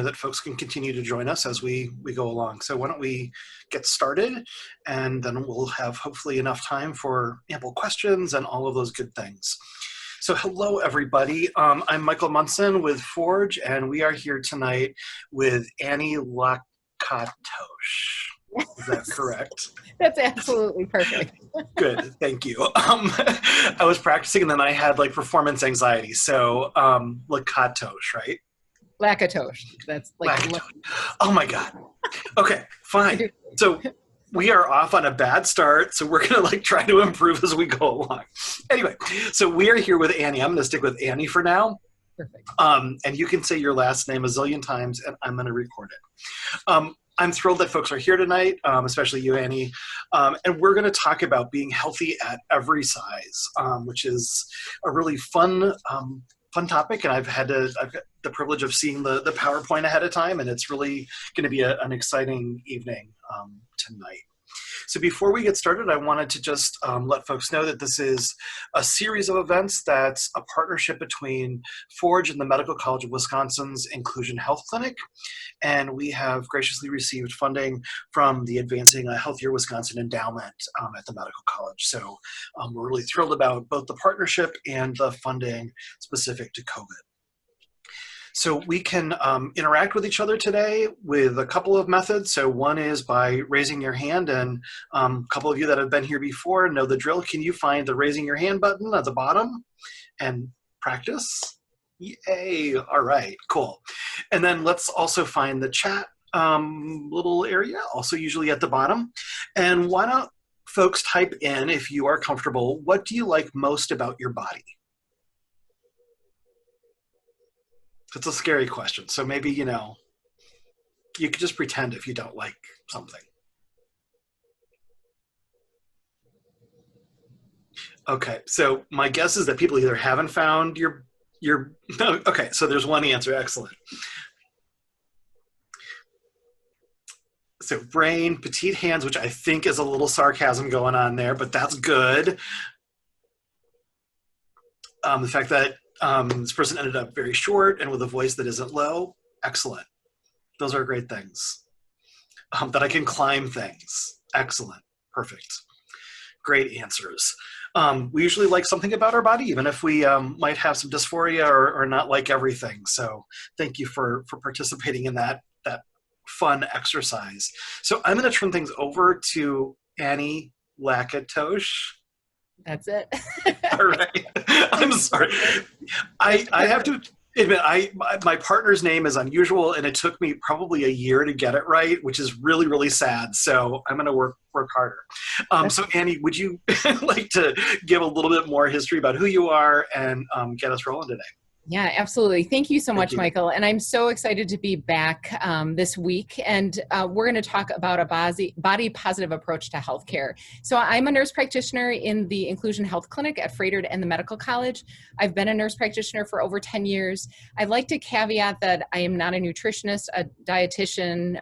know that folks can continue to join us as we go along. So why don't we get started, and then we'll have hopefully enough time for ample questions and all of those good things. So hello, everybody. I'm Michael Munson with Forge, and we are here tonight with Annie Lakatosh. Is that correct? That's absolutely perfect. Good, thank you. I was practicing, and then I had like performance anxiety. So Lakatosh, right? Lakatosh. That's like Lakatosh. Oh my God. Okay, fine. So we are off on a bad start, so we're gonna like try to improve as we go along. Anyway, so we are here with Annie. I'm gonna stick with Annie for now. Perfect. And you can say your last name a zillion times, and I'm gonna record it. I'm thrilled that folks are here tonight, especially you, Annie. And we're going to talk about being healthy at every size, which is a really fun topic. And I've got the privilege of seeing the PowerPoint ahead of time, and it's really going to be an exciting evening tonight. So before we get started, I wanted to just let folks know that this is a series of events that's a partnership between Forge and the Medical College of Wisconsin's Inclusion Health Clinic. And we have graciously received funding from the Advancing a Healthier Wisconsin Endowment at the Medical College. So we're really thrilled about both the partnership and the funding specific to COVID. So we can interact with each other today with a couple of methods. So one is by raising your hand, and a couple of you that have been here before know the drill. Can you find the raising your hand button at the bottom and practice? Yay, all right, cool. And then let's also find the chat little area, also usually at the bottom. And why don't folks type in, if you are comfortable, what do you like most about your body? It's a scary question, so maybe, you could just pretend if you don't like something. Okay, so my guess is that people either haven't found your okay, so there's one answer, excellent. So brain, petite hands, which I think is a little sarcasm going on there, but that's good. The fact that this person ended up very short and with a voice that isn't low, excellent. Those are great things. That I can climb things, excellent, perfect. Great answers. We usually like something about our body, even if we might have some dysphoria or not like everything. So thank you for participating in that fun exercise. So I'm going to turn things over to Annie Lakatosh. That's it. All right. I'm sorry. I have to admit, my partner's name is unusual, and it took me probably a year to get it right, which is really, really sad. So I'm going to work harder. So Annie, would you like to give a little bit more history about who you are and get us rolling today? Yeah, absolutely. Thank you so much, Michael. And I'm so excited to be back this week. And we're going to talk about a body positive approach to healthcare. So I'm a nurse practitioner in the Inclusion Health Clinic at Frederick and the Medical College. I've been a nurse practitioner for over 10 years. I'd like to caveat that I am not a nutritionist, a dietitian,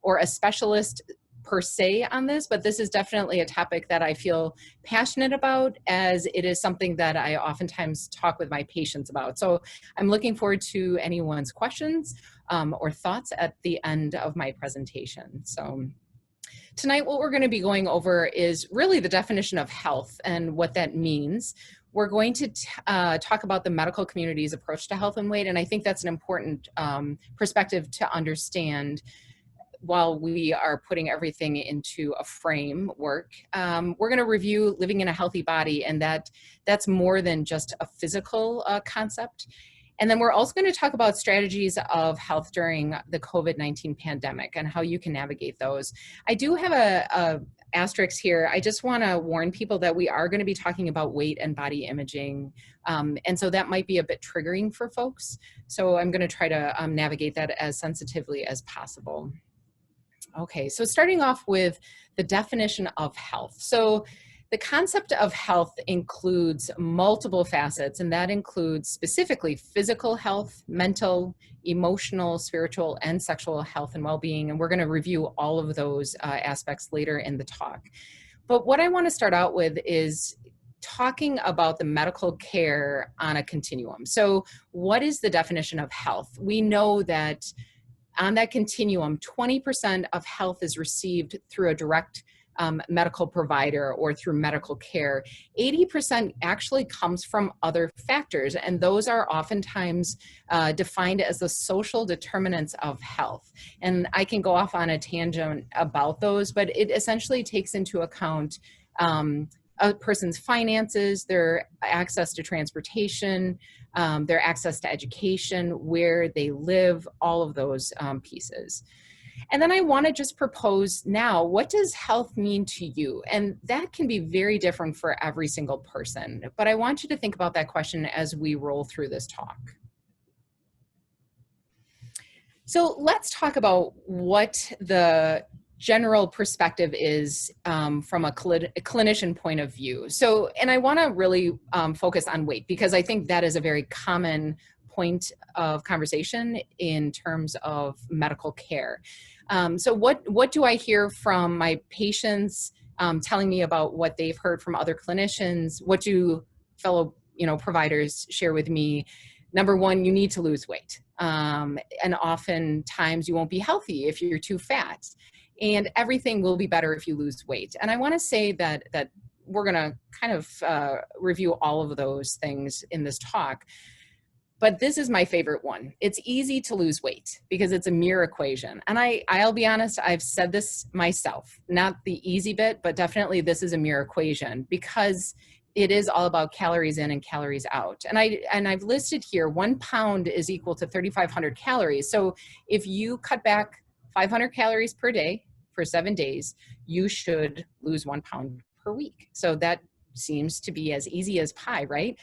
or a specialist per se on this, but this is definitely a topic that I feel passionate about, as it is something that I oftentimes talk with my patients about. So I'm looking forward to anyone's questions or thoughts at the end of my presentation. So tonight, what we're going to be going over is really the definition of health and what that means. We're going to talk about the medical community's approach to health and weight, and I think that's an important perspective to understand while we are putting everything into a framework. We're going to review living in a healthy body, and that's more than just a physical concept. And then we're also going to talk about strategies of health during the COVID-19 pandemic and how you can navigate those. I do have a asterisk here. I just want to warn people that we are going to be talking about weight and body imaging. And so that might be a bit triggering for folks. So I'm going to try to navigate that as sensitively as possible. Okay, so starting off with the definition of health. So the concept of health includes multiple facets, and that includes specifically physical health, mental, emotional, spiritual, and sexual health and well-being. And we're going to review all of those aspects later in the talk. But what I want to start out with is talking about the medical care on a continuum. So what is the definition of health? We know that on that continuum, 20% of health is received through a direct medical provider or through medical care. 80% actually comes from other factors, and those are oftentimes defined as the social determinants of health. And I can go off on a tangent about those, but it essentially takes into account a person's finances, their access to transportation, their access to education, where they live, all of those pieces. And then I want to just propose now, what does health mean to you? And that can be very different for every single person. But I want you to think about that question as we roll through this talk. So let's talk about what the general perspective is from a clinician point of view. So, and I want to really focus on weight, because I think that is a very common point of conversation in terms of medical care. So what do I hear from my patients telling me about what they've heard from other clinicians? What do fellow providers share with me? Number one, you need to lose weight. And oftentimes you won't be healthy if you're too fat. And everything will be better if you lose weight. And I want to say that we're going to kind of review all of those things in this talk. But this is my favorite one. It's easy to lose weight because it's a mere equation. And I'll be honest, I've said this myself, not the easy bit, but definitely this is a mere equation, because it is all about calories in and calories out. And I've listed here, 1 pound is equal to 3,500 calories. So if you cut back 500 calories per day for 7 days, you should lose 1 pound per week. So that seems to be as easy as pie, right?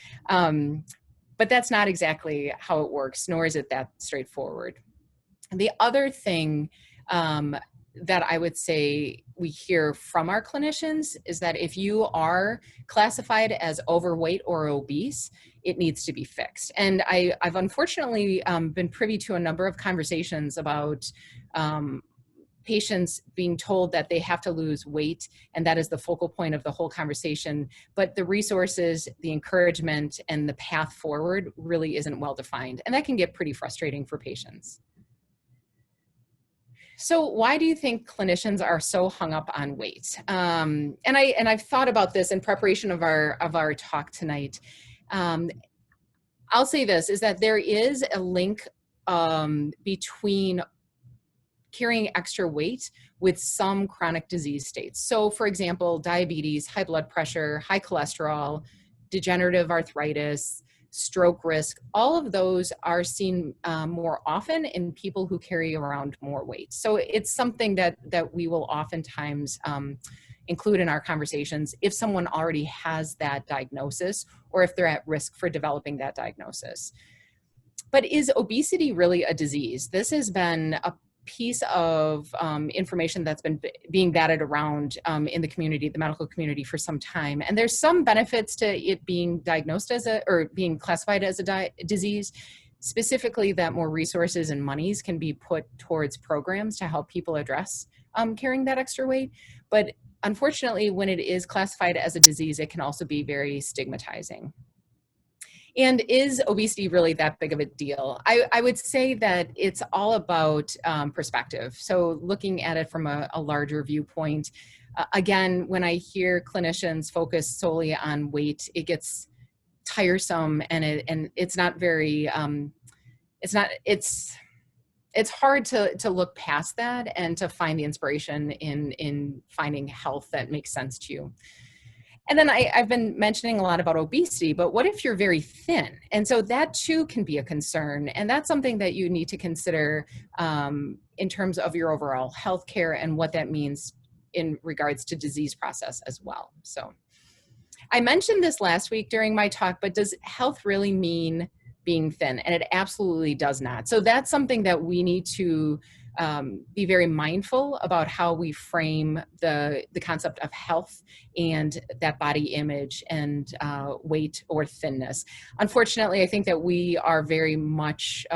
But that's not exactly how it works, nor is it that straightforward. The other thing that I would say we hear from our clinicians is that if you are classified as overweight or obese, it needs to be fixed. And I've unfortunately been privy to a number of conversations about patients being told that they have to lose weight, and that is the focal point of the whole conversation. But the resources, the encouragement, and the path forward really isn't well defined. And that can get pretty frustrating for patients. So why do you think clinicians are so hung up on weight? And I've thought about this in preparation of our talk tonight. I'll say this, is that there is a link between carrying extra weight with some chronic disease states. So for example, diabetes, high blood pressure, high cholesterol, degenerative arthritis, stroke risk, all of those are seen more often in people who carry around more weight. So it's something that we will oftentimes include in our conversations if someone already has that diagnosis or if they're at risk for developing that diagnosis. But is obesity really a disease? This has been a piece of information that's been being batted around in the community, the medical community, for some time. And there's some benefits to it being diagnosed as or being classified as a disease, specifically that more resources and monies can be put towards programs to help people address carrying that extra weight. But unfortunately, when it is classified as a disease, it can also be very stigmatizing. And is obesity really that big of a deal? I would say that it's all about perspective. So looking at it from a larger viewpoint, again, when I hear clinicians focus solely on weight, it gets tiresome, and it's not very, it's hard to look past that and to find the inspiration in finding health that makes sense to you. And then I've been mentioning a lot about obesity, but what if you're very thin? And so that too can be a concern. And that's something that you need to consider in terms of your overall healthcare and what that means in regards to disease process as well. So I mentioned this last week during my talk, but does health really mean being thin? And it absolutely does not. So that's something that we need to be very mindful about, how we frame the concept of health and that body image and weight or thinness. Unfortunately, I think that we are very much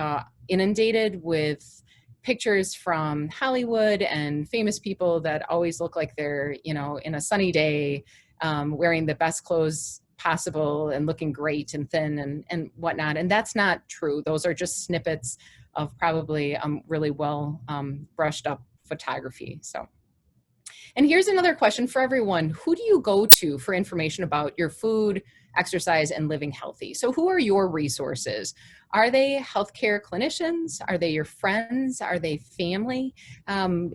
inundated with pictures from Hollywood and famous people that always look like they're, in a sunny day, wearing the best clothes possible and looking great and thin and whatnot. And that's not true. Those are just snippets of probably really well brushed up photography. So. And here's another question for everyone. Who do you go to for information about your food, exercise, and living healthy? So who are your resources? Are they healthcare clinicians? Are they your friends? Are they family?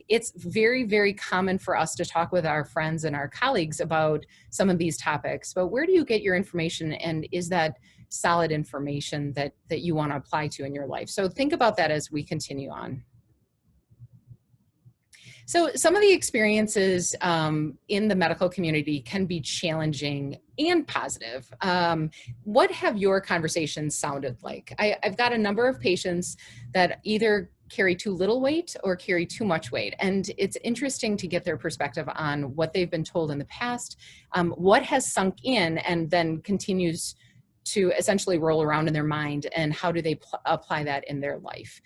It's very, very common for us to talk with our friends and our colleagues about some of these topics, but where do you get your information, and is that solid information that you want to apply to in your life? So think about that as we continue on. So some of the experiences in the medical community can be challenging and positive. What have your conversations sounded like? I've got a number of patients that either carry too little weight or carry too much weight. And it's interesting to get their perspective on what they've been told in the past, what has sunk in and then continues to essentially roll around in their mind, and how do they apply that in their life.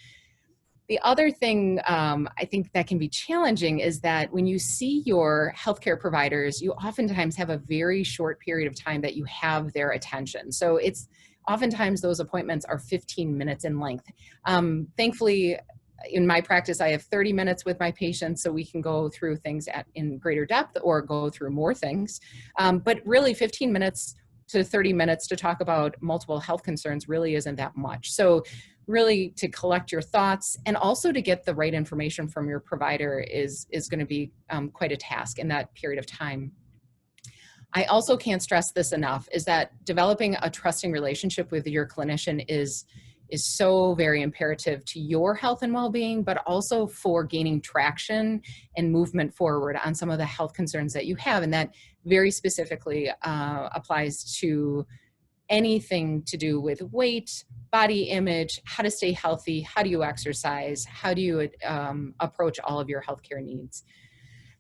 The other thing I think that can be challenging is that when you see your healthcare providers, you oftentimes have a very short period of time that you have their attention. So it's oftentimes those appointments are 15 minutes in length. Thankfully, in my practice, I have 30 minutes with my patients, so we can go through things in greater depth or go through more things. But really 15 minutes to 30 minutes to talk about multiple health concerns really isn't that much. So really to collect your thoughts and also to get the right information from your provider is going to be quite a task in that period of time. I also can't stress this enough, is that developing a trusting relationship with your clinician is so very imperative to your health and well-being, but also for gaining traction and movement forward on some of the health concerns that you have. And that very specifically applies to anything to do with weight, body image, how to stay healthy, how do you exercise, how do you approach all of your healthcare needs.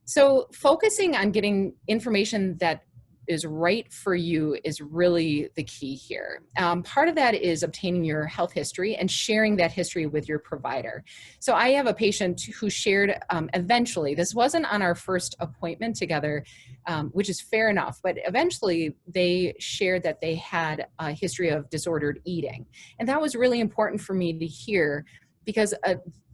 So focusing on getting information that is right for you is really the key here. Part of that is obtaining your health history and sharing that history with your provider. So I have a patient who shared eventually, this wasn't on our first appointment together, which is fair enough, but eventually they shared that they had a history of disordered eating. And that was really important for me to hear, because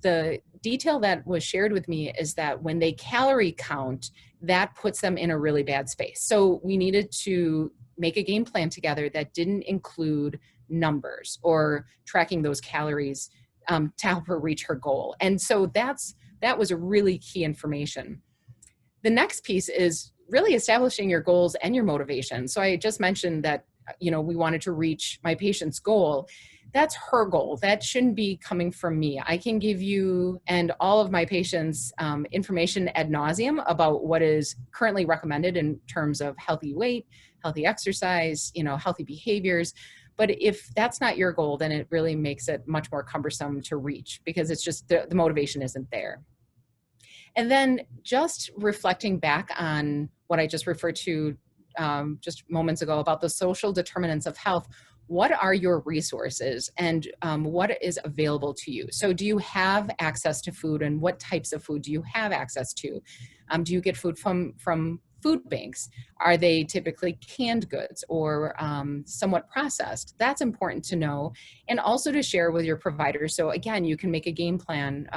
the detail that was shared with me is that when they calorie count, that puts them in a really bad space. So we needed to make a game plan together that didn't include numbers or tracking those calories to help her reach her goal. And so that was a really key information. The next piece is really establishing your goals and your motivation. So I just mentioned that, we wanted to reach my patient's goal. That's her goal. That shouldn't be coming from me. I can give you and all of my patients information ad nauseum about what is currently recommended in terms of healthy weight, healthy exercise, healthy behaviors. But if that's not your goal, then it really makes it much more cumbersome to reach, because it's just the motivation isn't there. And then just reflecting back on what I just referred to just moments ago about the social determinants of health. What are your resources and what is available to you? So do you have access to food, and what types of food do you have access to? Do you get food from food banks? Are they typically canned goods or somewhat processed? That's important to know, and also to share with your provider. So again, you can make a game plan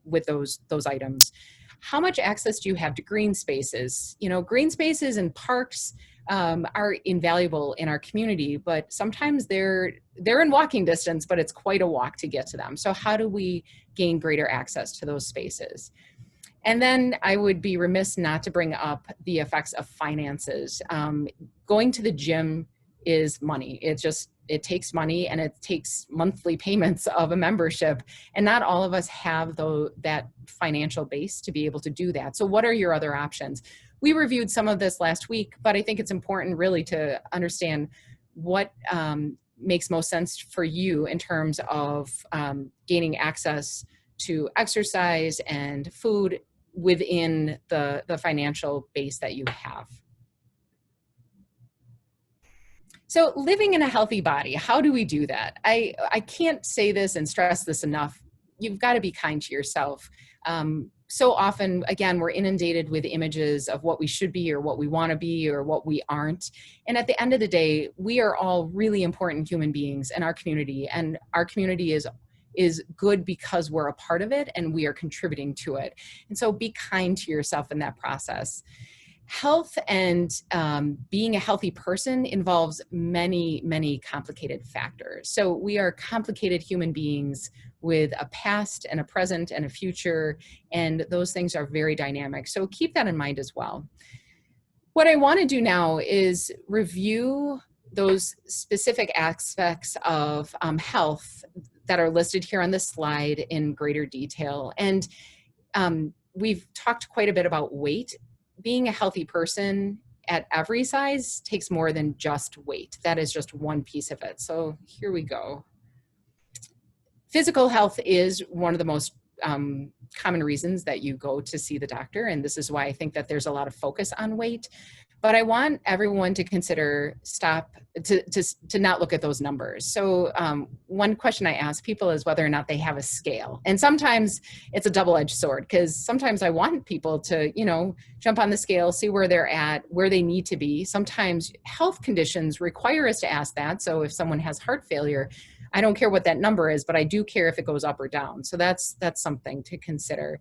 with those items. How much access do you have to green spaces? Green spaces and parks are invaluable in our community, but sometimes they're in walking distance, but it's quite a walk to get to them. So how do we gain greater access to those spaces? And then I would be remiss not to bring up the effects of finances. Going to the gym is money. It takes money, and it takes monthly payments of a membership. And not all of us have that financial base to be able to do that. So what are your other options? We reviewed some of this last week, but I think it's important really to understand what makes most sense for you in terms of gaining access to exercise and food within the financial base that you have. So living in a healthy body, how do we do that? I can't say this and stress this enough. You've got to be kind to yourself. so often, again, we're inundated with images of what we should be or what we want to be or what we aren't. And at the end of the day, we are all really important human beings in our community, and our community is good because we're a part of it and we are contributing to it. And so be kind to yourself in that process. Health and being a healthy person involves many, many complicated factors. So we are complicated human beings with a past and a present and a future, and those things are very dynamic. So keep that in mind as well. What I want to do now is review those specific aspects of health that are listed here on this slide in greater detail. And we've talked quite a bit about weight. Being a healthy person at every size takes more than just weight. That is just one piece of it. So here we go. Physical health is one of the most common reasons that you go to see the doctor. And this is why I think that there's a lot of focus on weight. But I want everyone to consider to not look at those numbers. So one question I ask people is whether or not they have a scale. And sometimes it's a double-edged sword, because sometimes I want people to, jump on the scale, see where they're at, where they need to be. Sometimes health conditions require us to ask that. So if someone has heart failure, I don't care what that number is, but I do care if it goes up or down. So that's something to consider.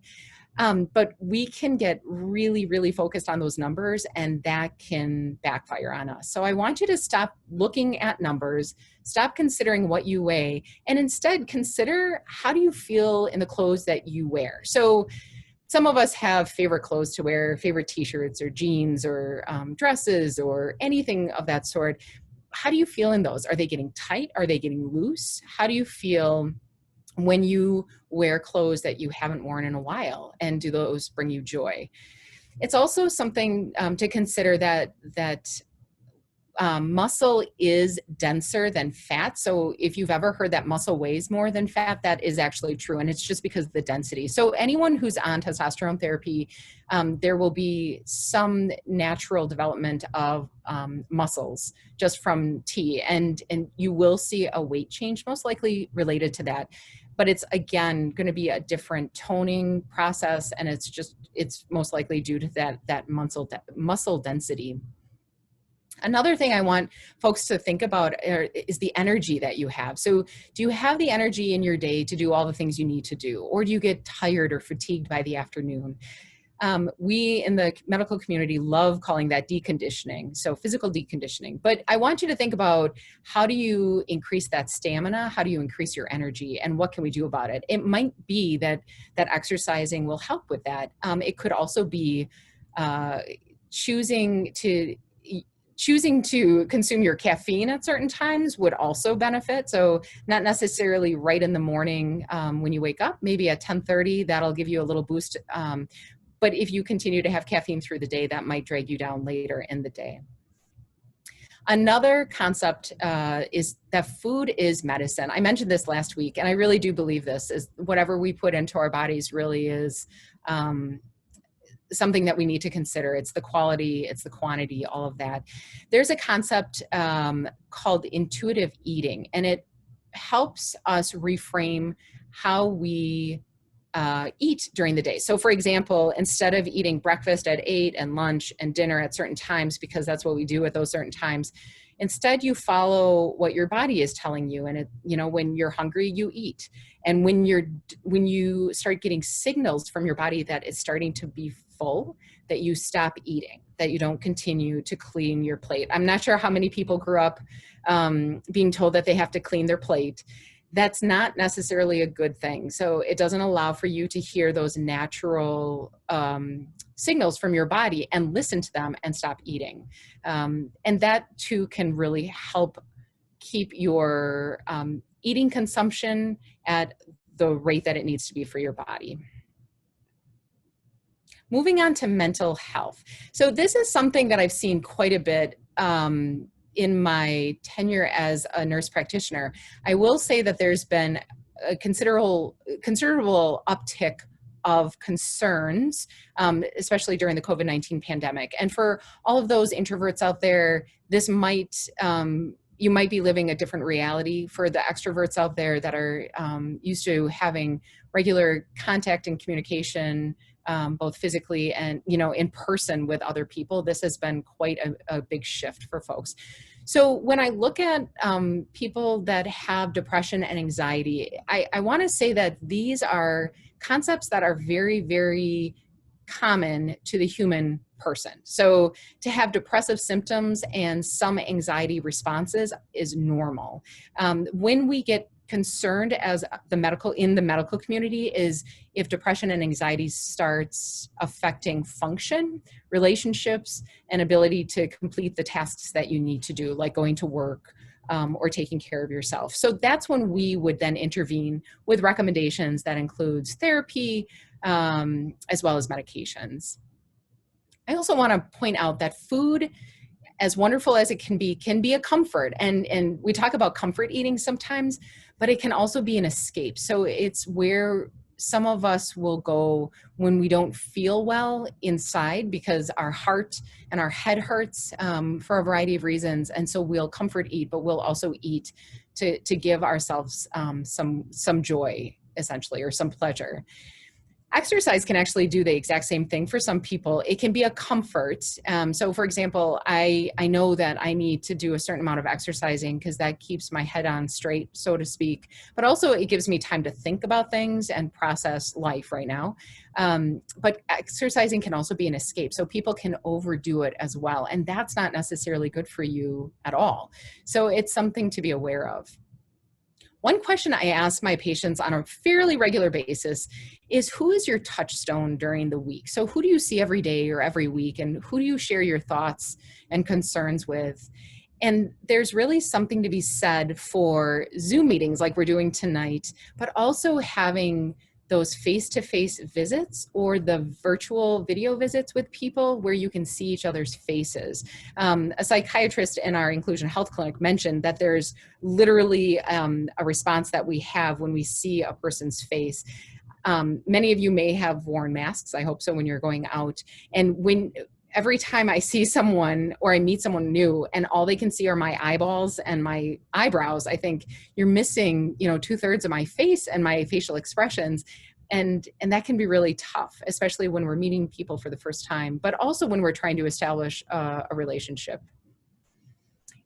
But we can get really, really focused on those numbers, and that can backfire on us. So I want you to stop looking at numbers, stop considering what you weigh, and instead consider, how do you feel in the clothes that you wear? So some of us have favorite clothes to wear, favorite t-shirts or jeans or dresses or anything of that sort. How do you feel in those? Are they getting tight? Are they getting loose? How do you feel when you wear clothes that you haven't worn in a while, and do those bring you joy? It's also something to consider that muscle is denser than fat. So if you've ever heard that muscle weighs more than fat, that is actually true. And it's just because of the density. So anyone who's on testosterone therapy, there will be some natural development of muscles just from T, and you will see a weight change, most likely related to that. But it's, again, going to be a different toning process, and it's most likely due to that muscle density. Another thing I want folks to think about is the energy that you have. So do you have the energy in your day to do all the things you need to do, or do you get tired or fatigued by the afternoon? We in the medical community love calling that deconditioning, so physical deconditioning. But I want you to think about, how do you increase that stamina? How do you increase your energy? And what can we do about it? It might be that exercising will help with that. It could also be choosing to consume your caffeine at certain times would also benefit. So not necessarily right in the morning when you wake up, maybe at 10:30, that'll give you a little boost. But if you continue to have caffeine through the day, that might drag you down later in the day. Another concept is that food is medicine. I mentioned this last week, and I really do believe this, is whatever we put into our bodies really is something that we need to consider. It's the quality, it's the quantity, all of that. There's a concept called intuitive eating, and it helps us reframe how we eat during the day. So for example, instead of eating breakfast at 8 and lunch and dinner at certain times, because that's what we do at those certain times, instead you follow what your body is telling you. And when you're hungry, you eat. And when you start getting signals from your body that it's starting to be full, that you stop eating, that you don't continue to clean your plate. I'm not sure how many people grew up being told that they have to clean their plate. That's not necessarily a good thing. So it doesn't allow for you to hear those natural signals from your body and listen to them and stop eating. And that too can really help keep your eating consumption at the rate that it needs to be for your body. Moving on to mental health. So this is something that I've seen quite a bit in my tenure as a nurse practitioner. I will say that there's been a considerable uptick of concerns, especially during the COVID-19 pandemic. And for all of those introverts out there, this might, you might be living a different reality. For the extroverts out there that are used to having regular contact and communication both physically and, in person with other people. This has been quite a big shift for folks. So when I look at people that have depression and anxiety, I want to say that these are concepts that are very, very common to the human person. So to have depressive symptoms and some anxiety responses is normal. When we get concerned as in the medical community is if depression and anxiety starts affecting function, relationships, and ability to complete the tasks that you need to do, like going to work, or taking care of yourself. So that's when we would then intervene with recommendations that includes therapy, as well as medications. I also want to point out that food, as wonderful as it can be a comfort. And we talk about comfort eating sometimes, but it can also be an escape. So it's where some of us will go when we don't feel well inside because our heart and our head hurts for a variety of reasons. And so we'll comfort eat, but we'll also eat to give ourselves some joy, essentially, or some pleasure. Exercise can actually do the exact same thing for some people. It can be a comfort. So for example, I know that I need to do a certain amount of exercising because that keeps my head on straight, so to speak. But also it gives me time to think about things and process life right now. But exercising can also be an escape. So people can overdo it as well. And that's not necessarily good for you at all. So it's something to be aware of. One question I ask my patients on a fairly regular basis is, who is your touchstone during the week? So who do you see every day or every week, and who do you share your thoughts and concerns with? And there's really something to be said for Zoom meetings like we're doing tonight, but also having those face-to-face visits or the virtual video visits with people where you can see each other's faces. A psychiatrist in our inclusion health clinic mentioned that there's literally a response that we have when we see a person's face. Many of you may have worn masks, I hope so, when you're going out. And every time I see someone or I meet someone new and all they can see are my eyeballs and my eyebrows, I think you're missing, 2/3 of my face and my facial expressions. And that can be really tough, especially when we're meeting people for the first time, but also when we're trying to establish a relationship.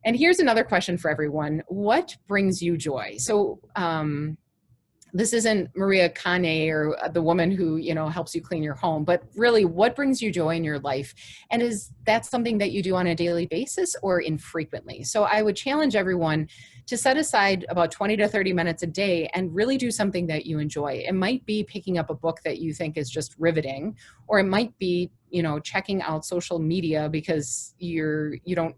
And here's another question for everyone. What brings you joy? So, this isn't Maria Kane or the woman who, helps you clean your home, but really what brings you joy in your life? And is that something that you do on a daily basis or infrequently? So I would challenge everyone to set aside about 20 to 30 minutes a day and really do something that you enjoy. It might be picking up a book that you think is just riveting, or it might be, checking out social media because you don't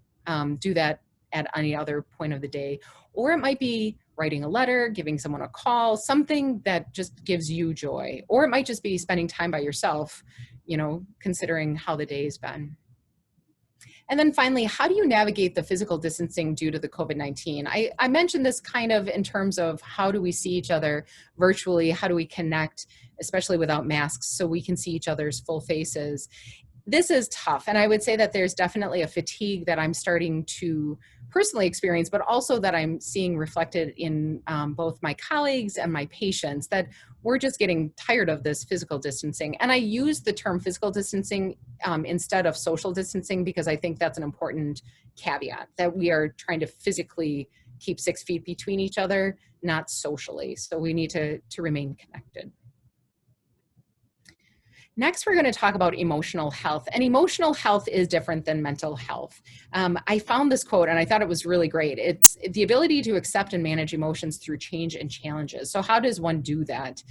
do that at any other point of the day. Or it might be writing a letter, giving someone a call, something that just gives you joy. Or it might just be spending time by yourself, considering how the day has been. And then finally, how do you navigate the physical distancing due to the COVID-19? I mentioned this kind of in terms of how do we see each other virtually? How do we connect, especially without masks, so we can see each other's full faces? This is tough. And I would say that there's definitely a fatigue that I'm starting to personally experience, but also that I'm seeing reflected in both my colleagues and my patients, that we're just getting tired of this physical distancing. And I use the term physical distancing instead of social distancing because I think that's an important caveat, that we are trying to physically keep 6 feet between each other, not socially. So we need to remain connected. Next, we're going to talk about emotional health. And emotional health is different than mental health. I found this quote and I thought it was really great. It's the ability to accept and manage emotions through change and challenges. So how does one do that?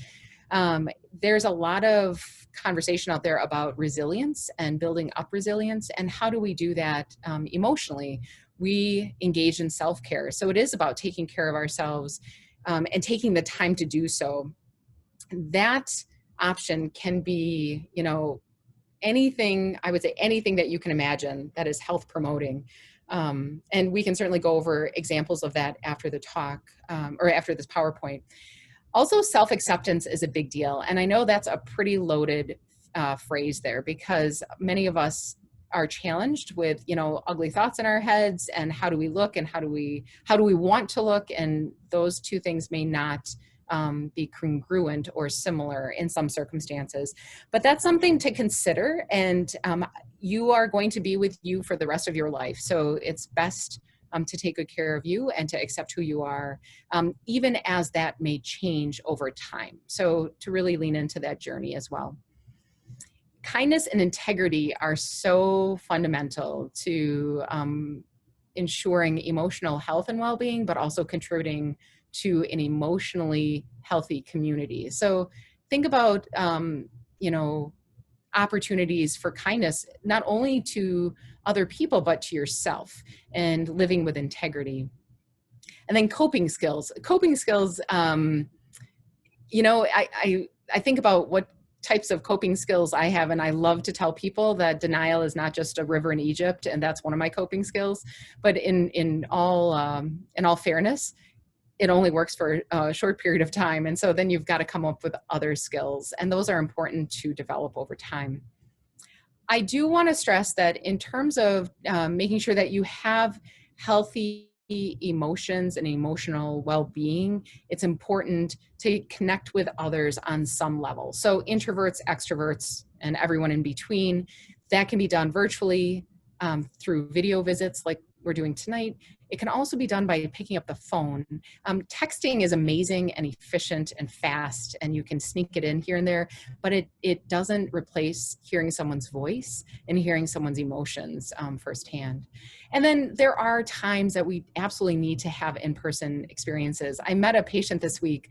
There's a lot of conversation out there about resilience and building up resilience. And how do we do that emotionally? We engage in self-care. So it is about taking care of ourselves and taking the time to do so. That option can be, anything, I would say anything that you can imagine that is health promoting. And we can certainly go over examples of that after the talk or after this PowerPoint. Also, self-acceptance is a big deal. And I know that's a pretty loaded phrase there because many of us are challenged with, ugly thoughts in our heads and how do we look and how do we want to look? And those two things may not be congruent or similar in some circumstances. But that's something to consider, and you are going to be with you for the rest of your life. So it's best to take good care of you and to accept who you are, even as that may change over time. So to really lean into that journey as well. Kindness and integrity are so fundamental to ensuring emotional health and well-being, but also contributing to an emotionally healthy community. So think about, opportunities for kindness, not only to other people, but to yourself, and living with integrity. And then coping skills. Coping skills, I think about what types of coping skills I have, and I love to tell people that denial is not just a river in Egypt, and that's one of my coping skills. But in all fairness, it only works for a short period of time, and so then you've got to come up with other skills, and those are important to develop over time. I do want to stress that in terms of making sure that you have healthy emotions and emotional well-being, it's important to connect with others on some level. So introverts, extroverts, and everyone in between, that can be done virtually through video visits like we're doing tonight. It can also be done by picking up the phone. Texting is amazing and efficient and fast, and you can sneak it in here and there, but it doesn't replace hearing someone's voice and hearing someone's emotions firsthand. And then there are times that we absolutely need to have in-person experiences. I met a patient this week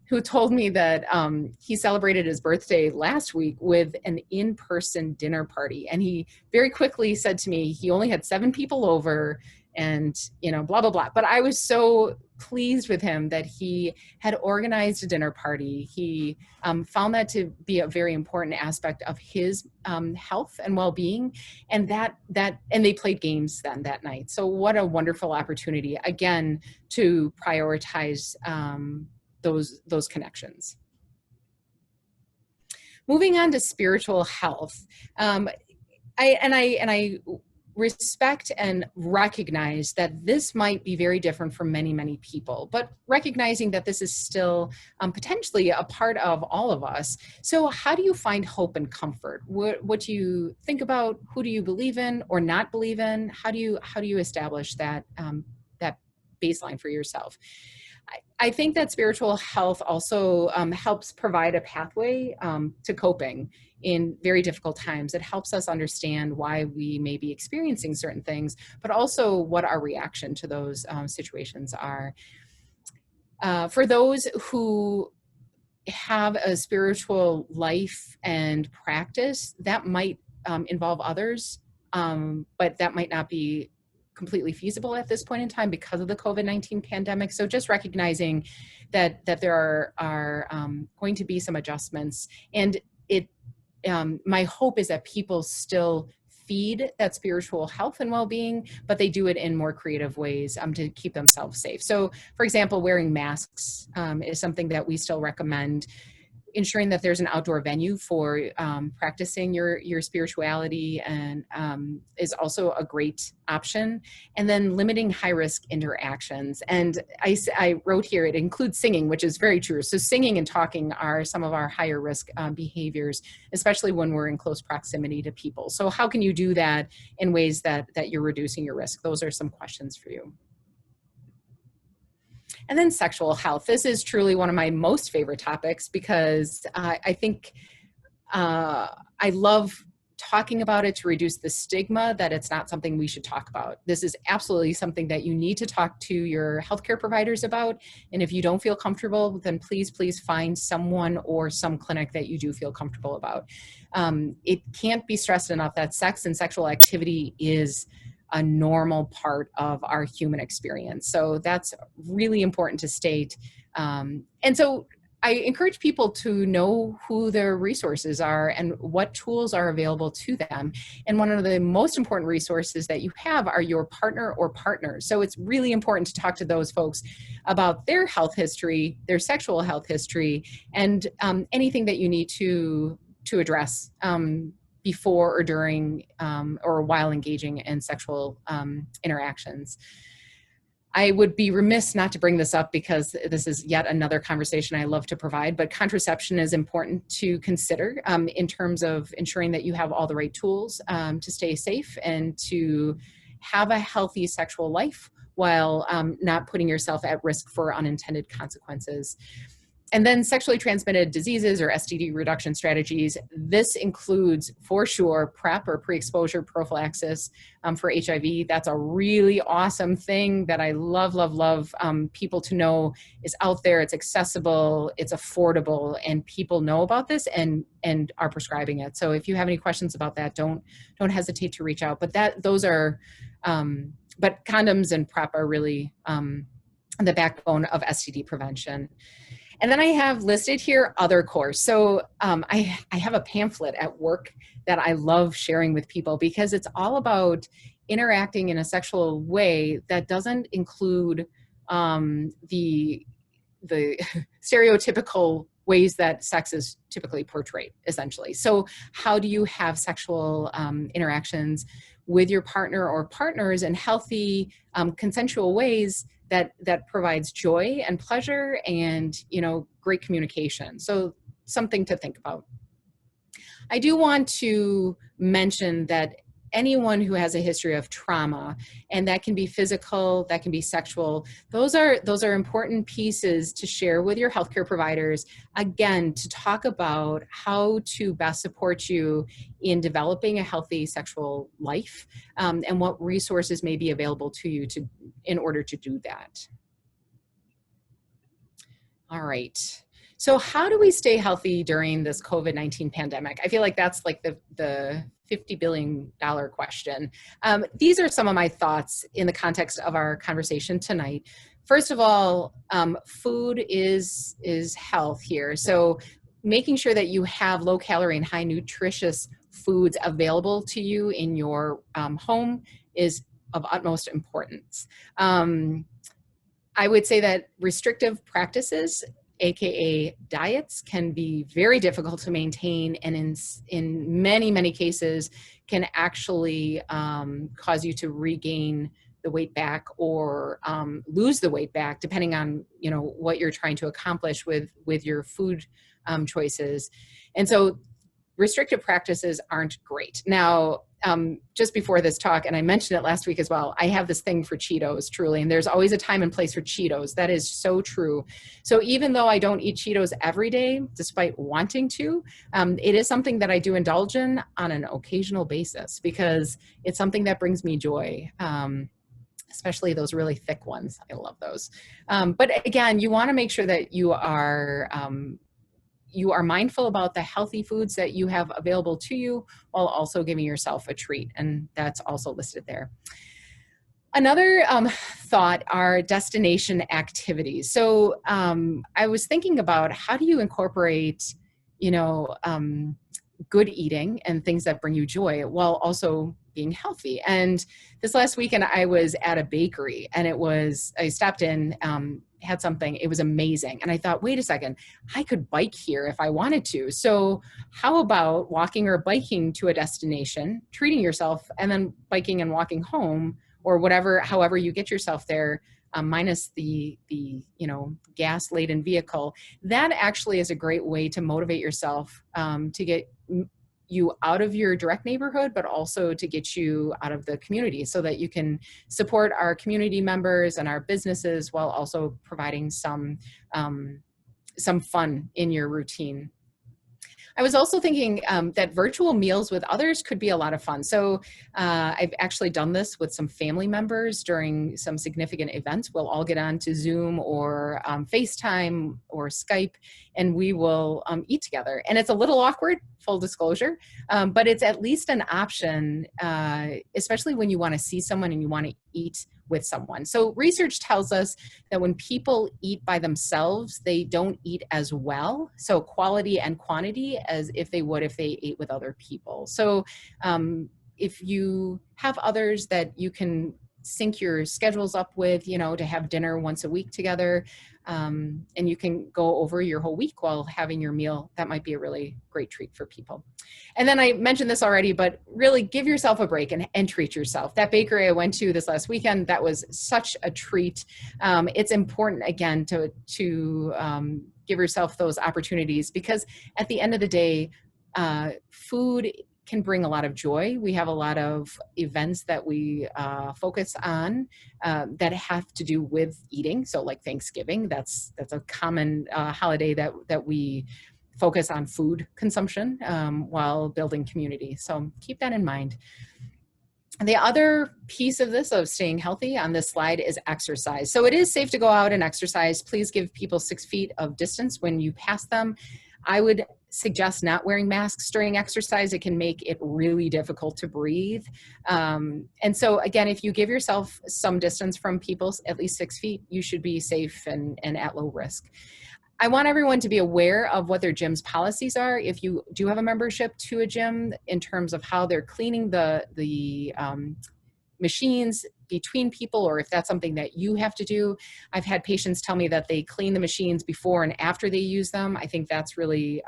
who told me that he celebrated his birthday last week with an in-person dinner party. And he very quickly said to me, he only had 7 people over and, blah, blah, blah. But I was so pleased with him that he had organized a dinner party. He found that to be a very important aspect of his health and well-being. And and they played games then that night. So what a wonderful opportunity, again, to prioritize those connections. Moving on to spiritual health, I respect and recognize that this might be very different for many, many people, but recognizing that this is still potentially a part of all of us. So how do you find hope and comfort? What do you think about? Who do you believe in or not believe in? How do you establish that that baseline for yourself? I think that spiritual health also helps provide a pathway to coping in very difficult times. It helps us understand why we may be experiencing certain things, but also what our reaction to those situations are. For those who have a spiritual life and practice, that might involve others, but that might not be completely feasible at this point in time because of the COVID-19 pandemic. So just recognizing that there are going to be some adjustments, and my hope is that people still feed that spiritual health and well-being, but they do it in more creative ways to keep themselves safe. So for example, wearing masks is something that we still recommend. Ensuring that there's an outdoor venue for practicing your spirituality and is also a great option. And then limiting high-risk interactions. And I wrote here, it includes singing, which is very true. So singing and talking are some of our higher risk behaviors, especially when we're in close proximity to people. So how can you do that in ways that you're reducing your risk? Those are some questions for you. And then sexual health. This is truly one of my most favorite topics because I think I love talking about it to reduce the stigma that it's not something we should talk about. This is absolutely something that you need to talk to your healthcare providers about. And if you don't feel comfortable, then please find someone or some clinic that you do feel comfortable about. It can't be stressed enough that sex and sexual activity is a normal part of our human experience. So that's really important to state. And so I encourage people to know who their resources are and what tools are available to them. And one of the most important resources that you have are your partner or partners. So it's really important to talk to those folks about their health history, their sexual health history, and anything that you need to address before or during or while engaging in sexual interactions. I would be remiss not to bring this up because this is yet another conversation I love to provide, but contraception is important to consider in terms of ensuring that you have all the right tools to stay safe and to have a healthy sexual life while not putting yourself at risk for unintended consequences. And then sexually transmitted diseases or STD reduction strategies. This includes, for sure, PrEP or pre-exposure prophylaxis for HIV. That's a really awesome thing that I love, love, love people to know is out there. It's accessible, it's affordable, and people know about this and are prescribing it. So if you have any questions about that, don't hesitate to reach out. But but condoms and PrEP are really the backbone of STD prevention. And then I have listed here other cores. So I have a pamphlet at work that I love sharing with people because it's all about interacting in a sexual way that doesn't include the stereotypical ways that sex is typically portrayed, essentially. So how do you have sexual interactions with your partner or partners in healthy, consensual ways that provides joy and pleasure and, great communication. So something to think about. I do want to mention that anyone who has a history of trauma, and that can be physical, that can be sexual, those are important pieces to share with your healthcare providers, again, to talk about how to best support you in developing a healthy sexual life, and what resources may be available to you in order to do that. All right. So how do we stay healthy during this COVID-19 pandemic? I feel like that's like the $50 billion question. These are some of my thoughts in the context of our conversation tonight. First of all, food is health here. So making sure that you have low calorie and high nutritious foods available to you in your home is of utmost importance. I would say that restrictive practices, AKA diets, can be very difficult to maintain, and in many, many cases can actually cause you to regain the weight back or lose the weight back, depending on what you're trying to accomplish with your food choices. And so restrictive practices aren't great. Now, just before this talk, and I mentioned it last week as well, I have this thing for Cheetos, truly, and there's always a time and place for Cheetos. That is so true. So even though I don't eat Cheetos every day, despite wanting to, it is something that I do indulge in on an occasional basis because it's something that brings me joy. Especially those really thick ones. I love those. But again, you want to make sure that you are mindful about the healthy foods that you have available to you while also giving yourself a treat. And that's also listed there. Another thought are destination activities. So I was thinking about how do you incorporate, good eating and things that bring you joy while also being healthy. And this last weekend I was at a bakery and I stopped in, had something, it was amazing. And I thought, wait a second, I could bike here if I wanted to. So how about walking or biking to a destination, treating yourself, and then biking and walking home, or however you get yourself there, minus the gas laden vehicle. That actually is a great way to motivate yourself to get you out of your direct neighborhood, but also to get you out of the community so that you can support our community members and our businesses while also providing some fun in your routine. I was also thinking that virtual meals with others could be a lot of fun. So I've actually done this with some family members during some significant events. We'll all get on to Zoom or FaceTime or Skype, and we will eat together. And it's a little awkward, full disclosure, but it's at least an option, especially when you want to see someone and you want to eat with someone. So research tells us that when people eat by themselves, they don't eat as well. So quality and quantity as if they would if they ate with other people. So if you have others that you can sync your schedules up with, to have dinner once a week together. And you can go over your whole week while having your meal. That might be a really great treat for people. And then I mentioned this already, but really give yourself a break and treat yourself. That bakery I went to this last weekend, that was such a treat. It's important, again, to give yourself those opportunities, because at the end of the day, food can bring a lot of joy. We have a lot of events that we focus on that have to do with eating. So like Thanksgiving, that's a common holiday that we focus on food consumption while building community. So keep that in mind. The other piece of this, of staying healthy on this slide, is exercise. So it is safe to go out and exercise. Please give people 6 feet of distance when you pass them. I would suggest not wearing masks during exercise. It can make it really difficult to breathe. And so again, if you give yourself some distance from people, at least 6 feet, you should be safe and at low risk. I want everyone to be aware of what their gym's policies are. If you do have a membership to a gym, in terms of how they're cleaning the machines between people, or if that's something that you have to do. I've had patients tell me that they clean the machines before and after they use them. I think that's really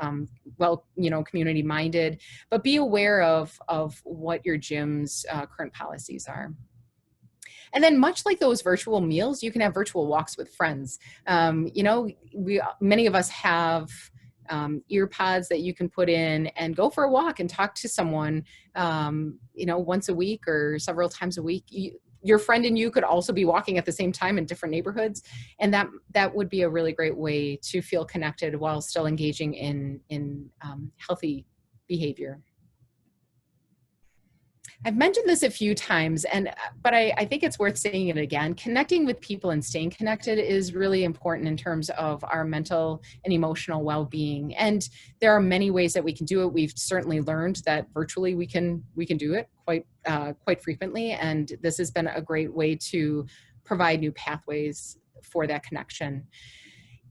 community minded, but be aware of what your gym's current policies are. And then, much like those virtual meals, you can have virtual walks with friends. Many of us have ear pods that you can put in and go for a walk and talk to someone, once a week or several times a week. Your friend and you could also be walking at the same time in different neighborhoods. And that would be a really great way to feel connected while still engaging in healthy behavior. I've mentioned this a few times, but I think it's worth saying it again. Connecting with people and staying connected is really important in terms of our mental and emotional well-being. And there are many ways that we can do it. We've certainly learned that virtually we can do it quite frequently. And this has been a great way to provide new pathways for that connection.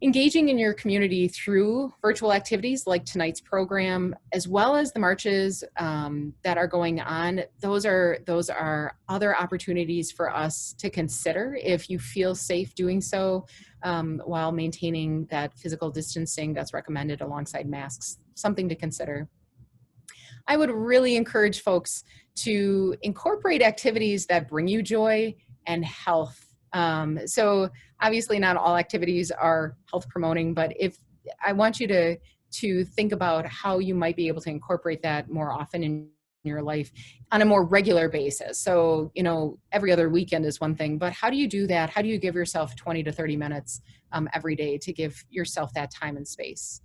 Engaging in your community through virtual activities like tonight's program, as well as the marches that are going on, those are other opportunities for us to consider if you feel safe doing so while maintaining that physical distancing that's recommended alongside masks. Something to consider. I would really encourage folks to incorporate activities that bring you joy and health. So obviously not all activities are health promoting, but if I want you to think about how you might be able to incorporate that more often in your life on a more regular basis. So, every other weekend is one thing, but how do you do that? How do you give yourself 20 to 30 minutes every day to give yourself that time and space?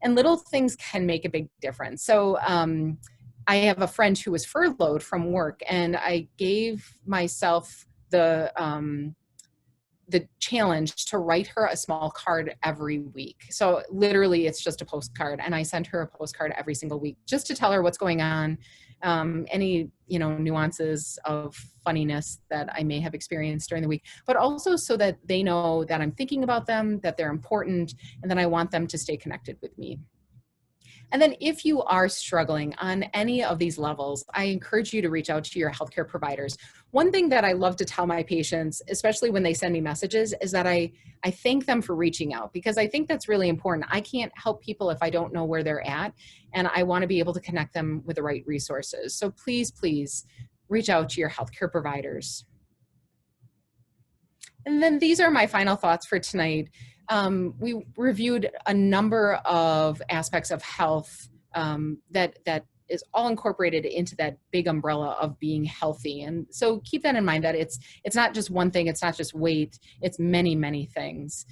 And little things can make a big difference. So, I have a friend who was furloughed from work, and I gave myself the challenge to write her a small card every week. So literally it's just a postcard, and I sent her a postcard every single week just to tell her what's going on, any nuances of funniness that I may have experienced during the week, but also so that they know that I'm thinking about them, that they're important, and that I want them to stay connected with me. And then if you are struggling on any of these levels, I encourage you to reach out to your healthcare providers. One thing that I love to tell my patients, especially when they send me messages, is that I thank them for reaching out, because I think that's really important. I can't help people if I don't know where they're at, and I want to be able to connect them with the right resources. So please, please reach out to your healthcare providers. And then these are my final thoughts for tonight. We reviewed a number of aspects of health that is all incorporated into that big umbrella of being healthy. And so keep that in mind, that it's not just one thing, it's not just weight, it's many, many things.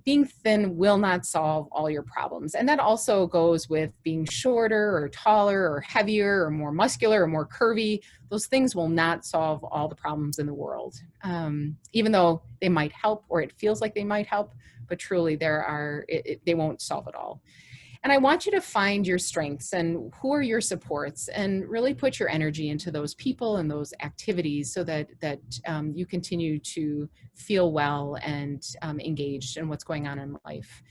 Being thin will not solve all your problems. And that also goes with being shorter or taller or heavier or more muscular or more curvy. Those things will not solve all the problems in the world, even though they might help, or it feels like they might help, but truly they won't solve it all. And I want you to find your strengths and who are your supports, and really put your energy into those people and those activities so that you continue to feel well and engaged in what's going on in life.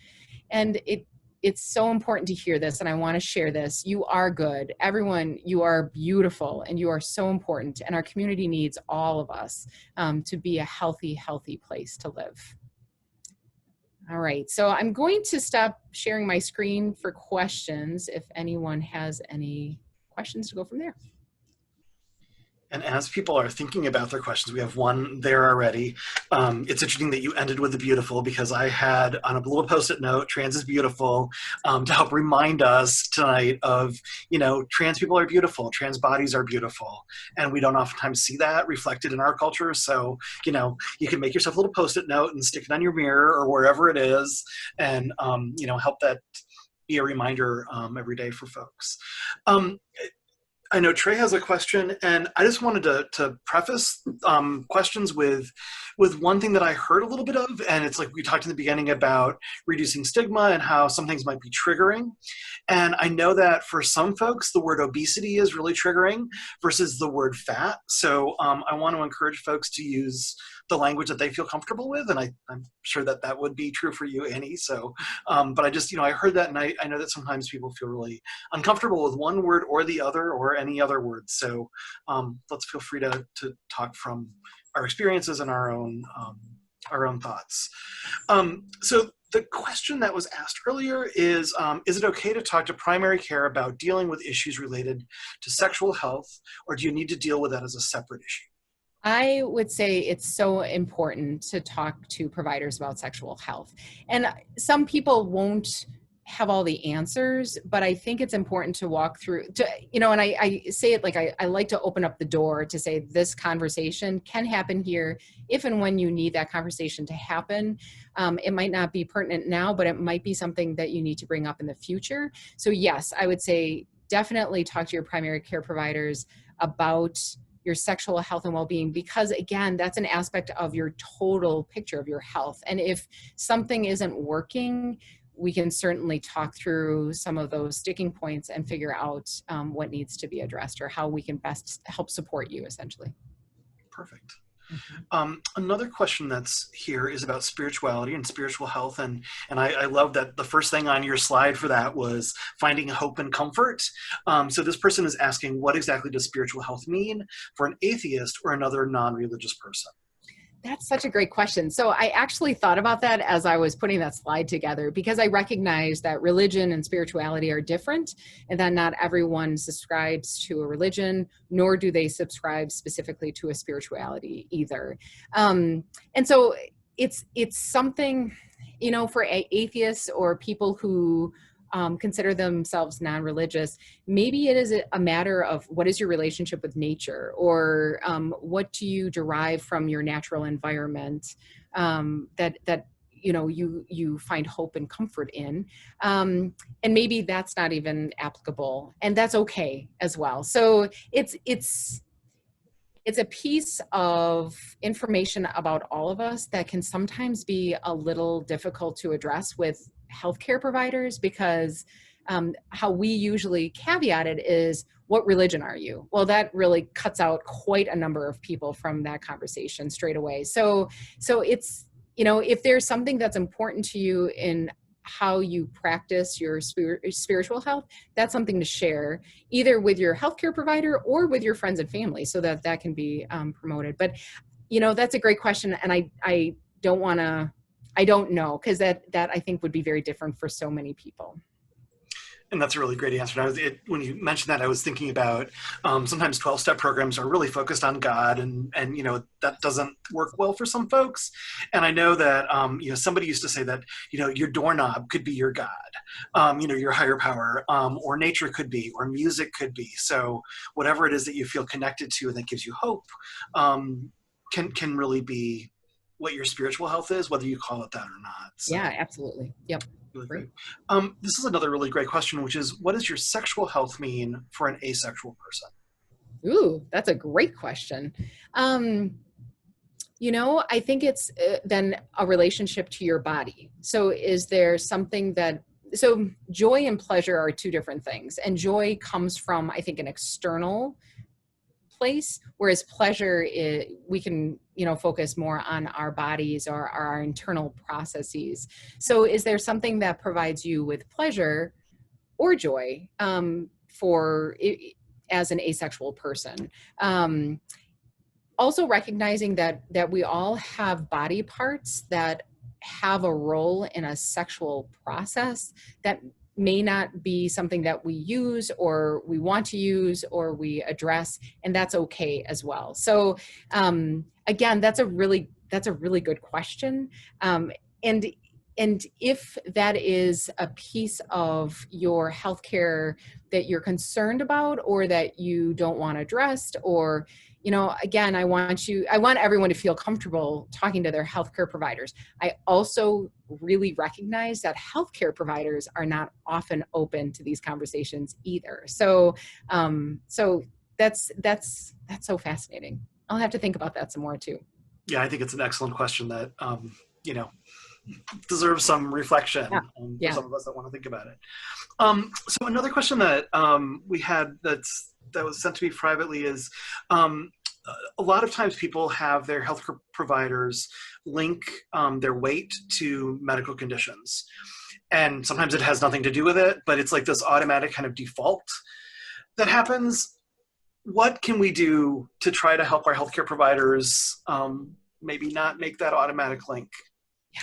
And it it's so important to hear this, and I want to share this. You are good. Everyone, you are beautiful, and you are so important, and our community needs all of us to be a healthy, healthy place to live. All right, so I'm going to stop sharing my screen for questions if anyone has any questions to go from there. And as people are thinking about their questions, we have one there already. It's interesting that you ended with the beautiful, because I had on a little Post-it note, trans is beautiful, to help remind us tonight of, trans people are beautiful, trans bodies are beautiful. And we don't oftentimes see that reflected in our culture. So, you can make yourself a little Post-it note and stick it on your mirror or wherever it is, and, help that be a reminder every day for folks. I know Trey has a question, and I just wanted to preface questions with one thing that I heard a little bit of, and it's like we talked in the beginning about reducing stigma and how some things might be triggering. And I know that for some folks, the word obesity is really triggering versus the word fat. So I want to encourage folks to use the language that they feel comfortable with, and I'm sure that would be true for you, Annie. So, but I just, I heard that, and I know that sometimes people feel really uncomfortable with one word or the other or any other word. So let's feel free to talk from our experiences and our own thoughts. So the question that was asked earlier is it okay to talk to primary care about dealing with issues related to sexual health, or do you need to deal with that as a separate issue? I would say it's so important to talk to providers about sexual health. And some people won't have all the answers, but I think it's important to walk through, and I say it like I like to open up the door to say this conversation can happen here if and when you need that conversation to happen. It might not be pertinent now, but it might be something that you need to bring up in the future. So yes, I would say definitely talk to your primary care providers about your sexual health and well-being, because again, that's an aspect of your total picture of your health. And if something isn't working, we can certainly talk through some of those sticking points and figure out what needs to be addressed or how we can best help support you, essentially. Perfect. Another question that's here is about spirituality and spiritual health, and I love that the first thing on your slide for that was finding hope and comfort. So this person is asking, what exactly does spiritual health mean for an atheist or another non-religious person? That's such a great question. So I actually thought about that as I was putting that slide together, because I recognize that religion and spirituality are different, and that not everyone subscribes to a religion, nor do they subscribe specifically to a spirituality either. And so it's something, for atheists or people who consider themselves non-religious, maybe it is a matter of what is your relationship with nature, or what do you derive from your natural environment that you find hope and comfort in, and maybe that's not even applicable, and that's okay as well. So it's a piece of information about all of us that can sometimes be a little difficult to address with healthcare providers, because how we usually caveat it is, what religion are you? Well, that really cuts out quite a number of people from that conversation straight away. So it's, if there's something that's important to you in how you practice your spiritual health, that's something to share either with your healthcare provider or with your friends and family, so that can be promoted. But that's a great question, and I don't know, because that I think would be very different for so many people. And that's a really great answer. When you mentioned that, I was thinking about sometimes 12-step programs are really focused on God, and that doesn't work well for some folks. And I know that somebody used to say that your doorknob could be your God, your higher power, or nature could be, or music could be. So whatever it is that you feel connected to and that gives you hope, can really be what your spiritual health is, whether you call it that or not. So. Yeah, absolutely. Yep. Really great. This is another really great question, which is, what does your sexual health mean for an asexual person? Ooh, that's a great question. I think it's then a relationship to your body. So is there something so joy and pleasure are two different things. And joy comes from, I think, an external place, whereas pleasure, we can, focus more on our bodies or our internal processes. So is there something that provides you with pleasure or joy as an asexual person? Also recognizing that we all have body parts that have a role in a sexual process that may not be something that we use or we want to use or we address, and that's okay as well. So again, that's a really good question. And if that is a piece of your healthcare that you're concerned about or that you don't want addressed, or, again, I want everyone to feel comfortable talking to their healthcare providers. I also really recognize that healthcare providers are not often open to these conversations either. So, that's so fascinating. I'll have to think about that some more too. Yeah, I think it's an excellent question that, deserves some reflection for some of us that want to think about it. So another question that we had that was sent to me privately is, a lot of times people have their healthcare providers link their weight to medical conditions. And sometimes it has nothing to do with it, but it's like this automatic kind of default that happens. What can we do to try to help our healthcare providers maybe not make that automatic link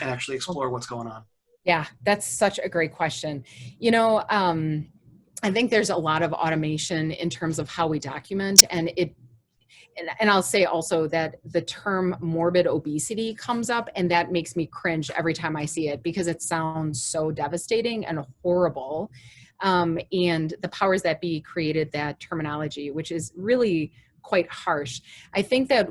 and actually explore what's going on? Yeah, that's such a great question. I think there's a lot of automation in terms of how we document, and I'll say also that the term morbid obesity comes up, and that makes me cringe every time I see it because it sounds so devastating and horrible. And the powers that be created that terminology, which is really quite harsh. I think that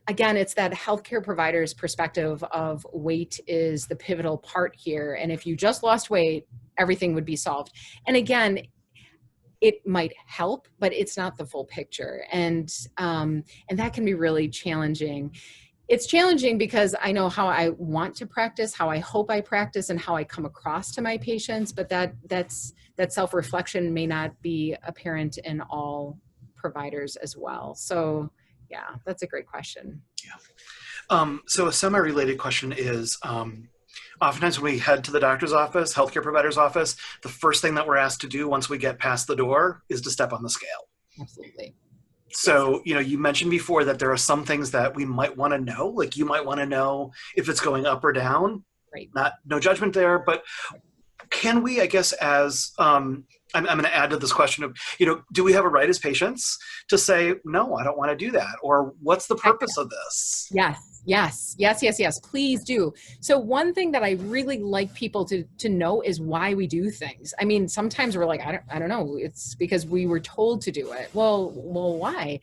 again, it's that healthcare provider's perspective of weight is the pivotal part here. And if you just lost weight, everything would be solved. And again, it might help, but it's not the full picture. And that can be really challenging. It's challenging because I know how I want to practice, how I hope I practice, and how I come across to my patients, but that self-reflection may not be apparent in all providers as well. So yeah, that's a great question. Yeah. So a semi-related question is, oftentimes when we head to the doctor's office, healthcare provider's office, the first thing that we're asked to do once we get past the door is to step on the scale. Absolutely. So, you mentioned before that there are some things that we might want to know, like you might want to know if it's going up or down. Right. No judgment there, but can we, I guess, as I'm going to add to this question of, do we have a right as patients to say, no, I don't want to do that? Or what's the purpose of this? Yes. Please do. So one thing that I really like people to know is why we do things. I mean, sometimes we're like, I don't know. It's because we were told to do it. Well, why?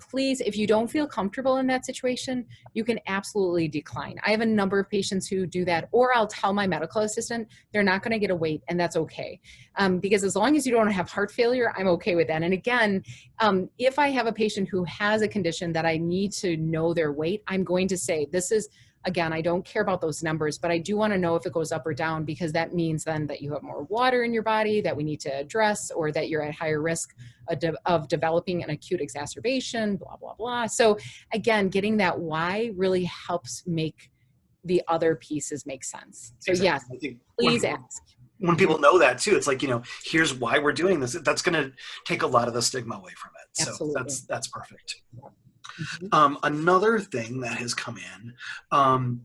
Please, if you don't feel comfortable in that situation, you can absolutely decline. I have a number of patients who do that, or I'll tell my medical assistant they're not going to get a weight, and that's okay. Because as long as you don't have heart failure, I'm okay with that. And again, if I have a patient who has a condition that I need to know their weight, I'm going to say, again, I don't care about those numbers, but I do want to know if it goes up or down, because that means then that you have more water in your body that we need to address, or that you're at higher risk of developing an acute exacerbation, blah, blah, blah. So again, getting that why really helps make the other pieces make sense. So exactly. Yes, please ask. When people know that too, it's like, here's why we're doing this. That's going to take a lot of the stigma away from it. Absolutely. So that's perfect. Mm-hmm. Another thing that has come in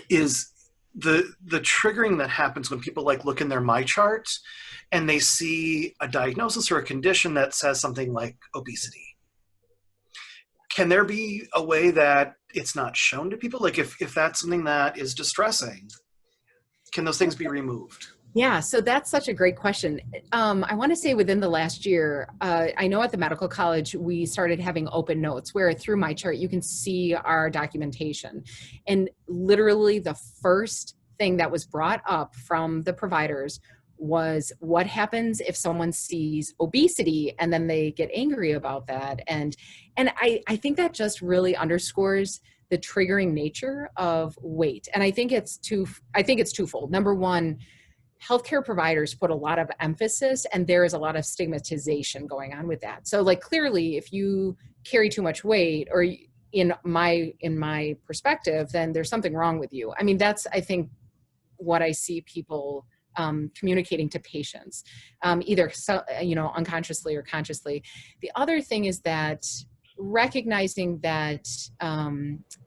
is the triggering that happens when people look in their MyChart and they see a diagnosis or a condition that says something like obesity. Can there be a way that it's not shown to people? If that's something that is distressing, can those things be removed? Yeah, so that's such a great question. I want to say within the last year, I know at the medical college, we started having open notes where through MyChart, you can see our documentation. And literally the first thing that was brought up from the providers was what happens if someone sees obesity and then they get angry about that. And I think that just really underscores the triggering nature of weight. And I think it's twofold. Number one, healthcare providers put a lot of emphasis, and there is a lot of stigmatization going on with that. So like clearly if you carry too much weight, or in my perspective, then there's something wrong with you. I mean, that's, I think, what I see people communicating to patients, either unconsciously or consciously. The other thing is that recognizing that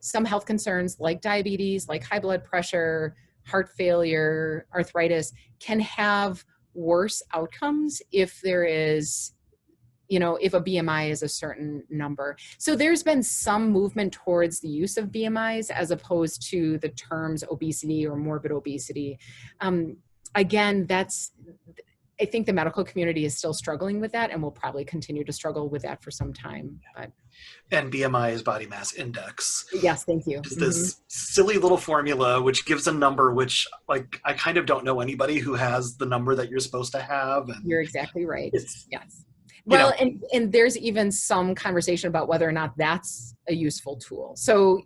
some health concerns like diabetes, like high blood pressure, heart failure, arthritis can have worse outcomes if there is, if a BMI is a certain number. So there's been some movement towards the use of BMIs as opposed to the terms obesity or morbid obesity. Again, I think the medical community is still struggling with that and will probably continue to struggle with that for some time. But And BMI is body mass index. Yes, thank you. Is this silly little formula which gives a number which, like, I kind of don't know anybody who has the number that you're supposed to have. And you're exactly right. Yes. You Well, know. and there's even some conversation about whether or not that's a useful tool. So,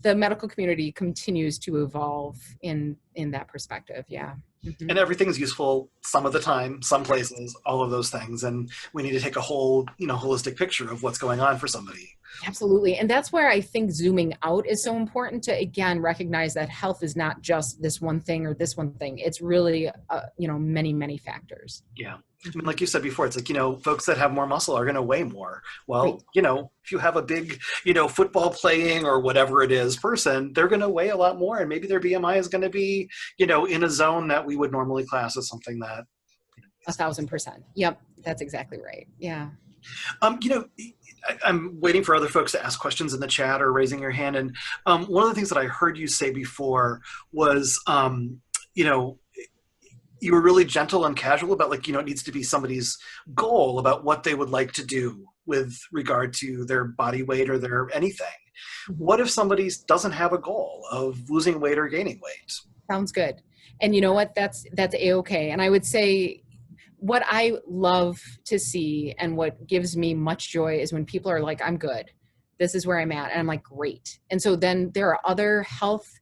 the medical community continues to evolve in that perspective. Yeah. Mm-hmm. And everything's useful some of the time, some places, all of those things. And we need to take a whole, holistic picture of what's going on for somebody. Absolutely. And that's where I think zooming out is so important to, again, recognize that health is not just this one thing or this one thing. It's really, many, many factors. Yeah. I mean, like you said before, it's like, folks that have more muscle are going to weigh more. Well, Right. If you have a big, football playing or whatever it is person, they're going to weigh a lot more. And maybe their BMI is going to be, in a zone that we would normally class as something that. 1,000%. Yep. That's exactly right. Yeah. I'm waiting for other folks to ask questions in the chat or raising your hand. And one of the things that I heard you say before was, you were really gentle and casual about, like, it needs to be somebody's goal about what they would like to do with regard to their body weight or their anything. What if somebody doesn't have a goal of losing weight or gaining weight? Sounds good. And you know what? That's A-okay. And I would say what I love to see and what gives me much joy is when people are like, I'm good. This is where I'm at. And I'm like, great. And so then there are other health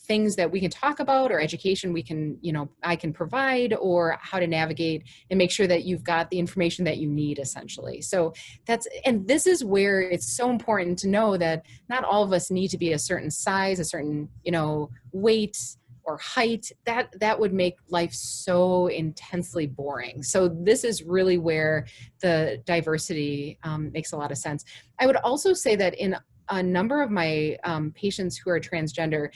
things that we can talk about, or education we can, I can provide, or how to navigate and make sure that you've got the information that you need, essentially. So and this is where it's so important to know that not all of us need to be a certain size, a certain, weight or height. That would make life so intensely boring. So this is really where the diversity makes a lot of sense. I would also say that in a number of my patients who are transgender,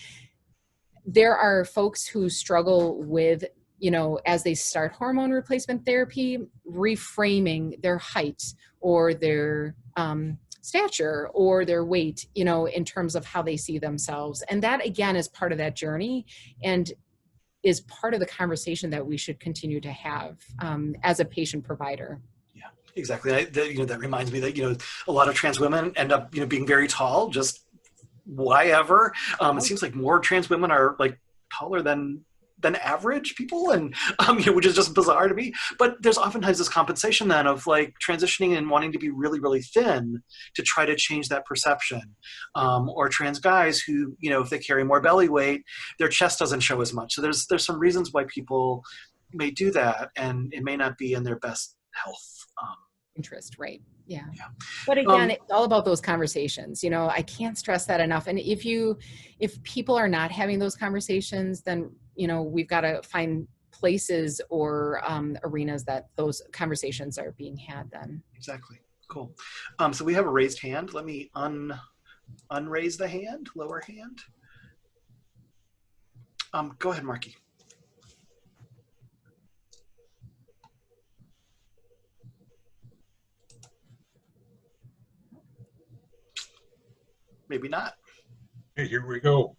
there are folks who struggle with, as they start hormone replacement therapy, reframing their height or their stature or their weight, in terms of how they see themselves. And that, again, is part of that journey and is part of the conversation that we should continue to have as a patient provider. Yeah, exactly. That reminds me that, a lot of trans women end up, being very tall, just why ever. It seems like more trans women are, like, taller than average people, and which is just bizarre to me. But there's oftentimes this compensation then of, like, transitioning and wanting to be really, really thin to try to change that perception. Or trans guys who, if they carry more belly weight, their chest doesn't show as much. So there's some reasons why people may do that, and it may not be in their best health interest, right? Yeah. But again, it's all about those conversations. I can't stress that enough. And if people are not having those conversations, then, we've got to find places or arenas that those conversations are being had then. Exactly. Cool. So we have a raised hand. Let me unraise the hand, lower hand. Go ahead, Marky. Maybe not. Hey, here we go.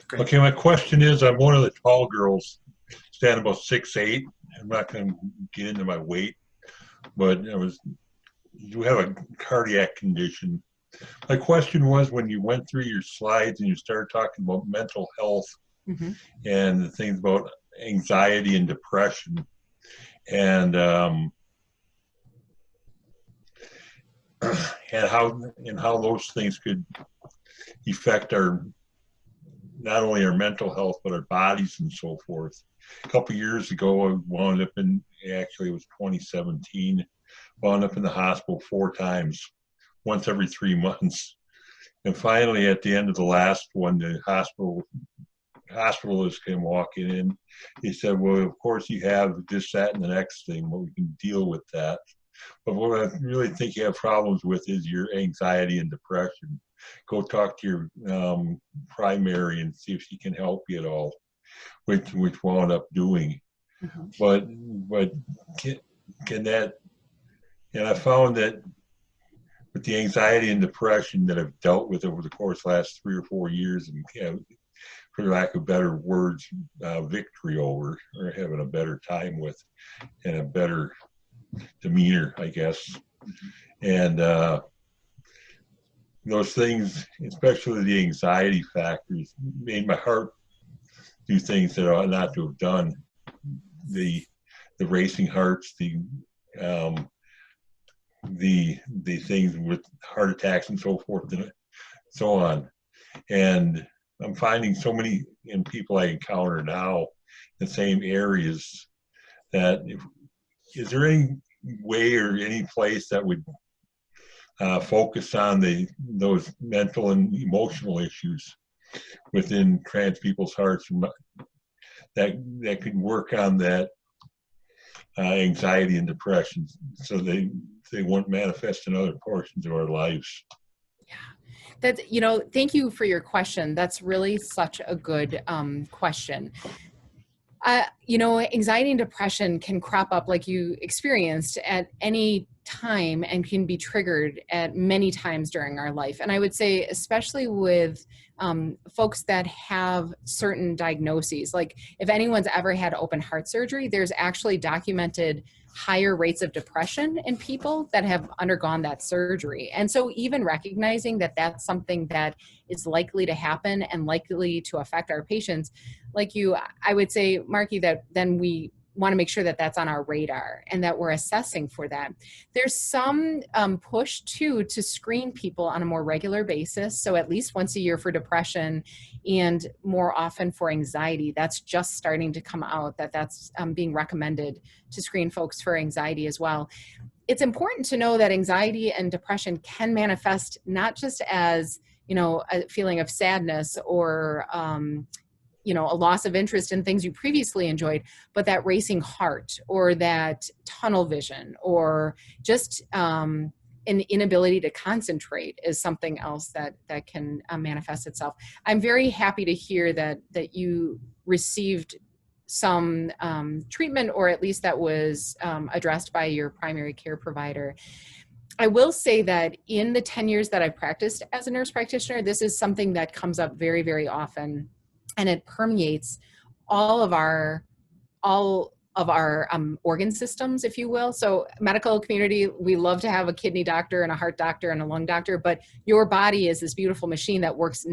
Great. Okay, my question is, I'm one of the tall girls, stand about 6'8". I'm not going to get into my weight, but you have a cardiac condition. My question was, when you went through your slides and you started talking about mental health and the things about anxiety and depression, and how those things could affect not only our mental health, but our bodies and so forth. a couple years ago, I wound up in, actually it was 2017, wound up in the hospital 4 times, once every 3 months. And finally, at the end of the last one, the hospitalist came walking in. He said, well, of course you have this, that, and the next thing, but we can deal with that. But what I really think you have problems with is your anxiety and depression. Go talk to your primary and see if she can help you at all, which wound up doing. But can that, and I found that with the anxiety and depression that I've dealt with over the course of the last 3 or 4 years, and for lack of better words, victory over, or having a better time with, and a better demeanor, I guess. And those things, especially the anxiety factors, made my heart do things that I ought not to have done. The racing hearts, the things with heart attacks and so forth and so on. And I'm finding so many in people I encounter now in the same areas that is there any way or any place that would focus on those mental and emotional issues within trans people's hearts that could work on that anxiety and depression so they won't manifest in other portions of our lives? That's, thank you for your question. That's really such a good question. Anxiety and depression can crop up like you experienced at any time and can be triggered at many times during our life. And I would say, especially with folks that have certain diagnoses, like if anyone's ever had open heart surgery, there's actually documented higher rates of depression in people that have undergone that surgery. And so even recognizing that that's something that is likely to happen and likely to affect our patients, like you, I would say, Marky, that then we want to make sure that that's on our radar and that we're assessing for that. There's some push too to screen people on a more regular basis. So at least once a year for depression and more often for anxiety. That's just starting to come out, that's being recommended to screen folks for anxiety as well. It's important to know that anxiety and depression can manifest not just as, a feeling of sadness or a loss of interest in things you previously enjoyed, but that racing heart or that tunnel vision or just an inability to concentrate is something else that can manifest itself. I'm very happy to hear that you received some treatment, or at least that was addressed by your primary care provider. I will say that in the 10 years that I've practiced as a nurse practitioner, this is something that comes up very, very often. And it permeates all of our organ systems, if you will. So medical community, we love to have a kidney doctor and a heart doctor and a lung doctor, but your body is this beautiful machine that works